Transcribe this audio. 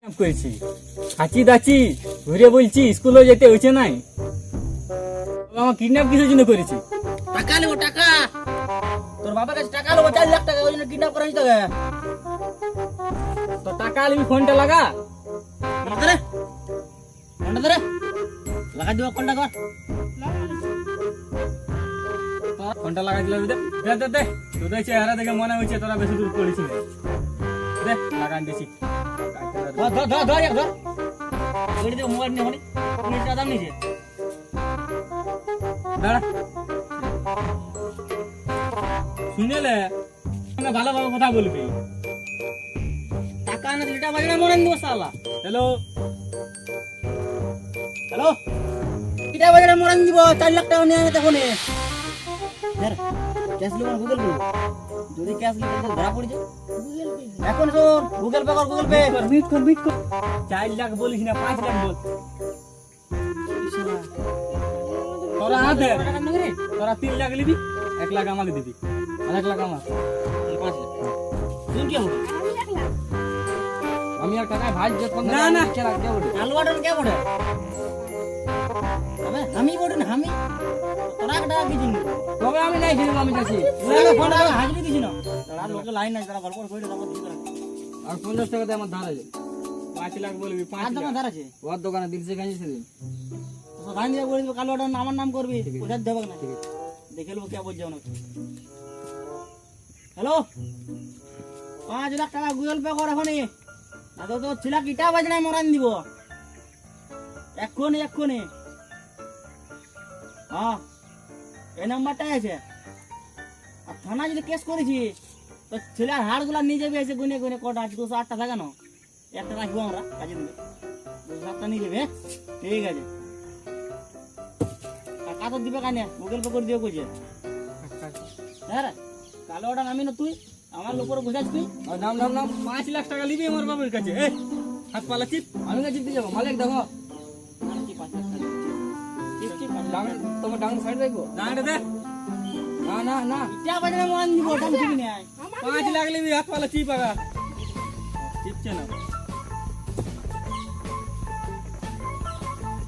করেছি হাঁচি দাচি ঘুরে বলছি স্কুলে যেতে হয়েছে নাই। আমার কিডন্যাপ কিসের জন্য করেছি? টাকা নেবো টাকা। তোর বাবার কাছে টাকা নেবো 4 লাখ টাকা, ওই জন্য কিডন্যাপ করা হয়েছে তোকে। তো টাকা আলবি ফোনটা লাগা। ধরে ফোনটা ধরে লাগা দিব, ফোনটা কর। ফোনটা লাগাই দিলাম। দে দে দে দে তোদের চেহারা দেখে মনে হচ্ছে তোরা বেশি দূর পড়িস না। দে লাগান দিছি। ধর ধর ধর ধর ধর গড়ি দে, মোবাইল নিয়ে হনি পুলিশ দাদা নিছে। দাঁড়া শুনেলে ভালো ভালো কথা বলবি। টাকা না দিলে এটা বাজনা মরান দিব শালা। হ্যালো হ্যালো, এটা বাজনা মরান দিব। 4 লাখ টাকা নিয়ে আনে তখন ধর ক্যাশ লিবো না গুগল পে। যদি ক্যাশ লিবো তো ধরা পড়ে যায়। এখন শোন, গুগল পে কর, গুগল পে। মিট কর 4 লাখ বলিস না 5 লাখ বল। তোরা হাতে তোরা 3 লাখ নিবি, 1 লাখ আমাকে দিবি আর 1 লাখ আমার। 5 লাখ তুই কি হবে? আমি আর টাকায় ভাই যে না না কে বলে আলু বাটন কে বড়ে? আবে আমি বড় না, আমি তোরা টাকা কি দিন? তবে আমি নাই দিলাম। আমি কাছে তোরা ফোন টাকা হাজিরি দিছিস না। তোরা লোকে লাইন নাই, তোরা গল্প করে তারপর দিবি। আর 50 টাকা দিয়ে আমার ধার আছে। 5 লাখ বলবি। আর 5 দোকান লাখ ধার আছে, ওর দোকানে দিলছে কাঁচিস দিন। তো গান দিয়ে বলে দিব কালু বাটন আমার নাম করবি, ওটা দেব না। দেখে লব কে বলছ না। হ্যালো, 5 লাখ টাকা গুগল পে কর এখনই। না তো তো ছিলা কিটা বাজনা মরান দিব এক্ষুনি এক্ষুনি। হ্যাঁ এই নাম্বারটাই আছে। আর থানা যদি কেস করেছি তো ছেলের হাড়গুলা নিয়ে যাবে, এসে গুনে গুনে কটা আছে 208টা থাকে না, একটা রাখবো আমরা কাজে দিলে 207টা নিয়ে যাবে। ঠিক আছে, টাকা তো দিবে কানে, গুগল পে করে দিও কইছে। হ্যাঁ রে, কালো ওটা নামি না তুই আমার উপরে বুঝাস তুই। আর নাম নাম নাম 5 লাখ টাকা নিবি আমার বাবার কাছে। এই হাত পালা চিপ, আমি না চিপতে যাবো। মালিক দেখো আর কি 5 লাখ টাকা চিপ চিপ ডাং তোমার ডাং সাইড দেখো। ডাংটা দে। না না না ইটা বাজনা মরান দিব, ওটা দিবি না। 5 লাখ নিবি, হাত পালা চিপ আগা চিপছে না।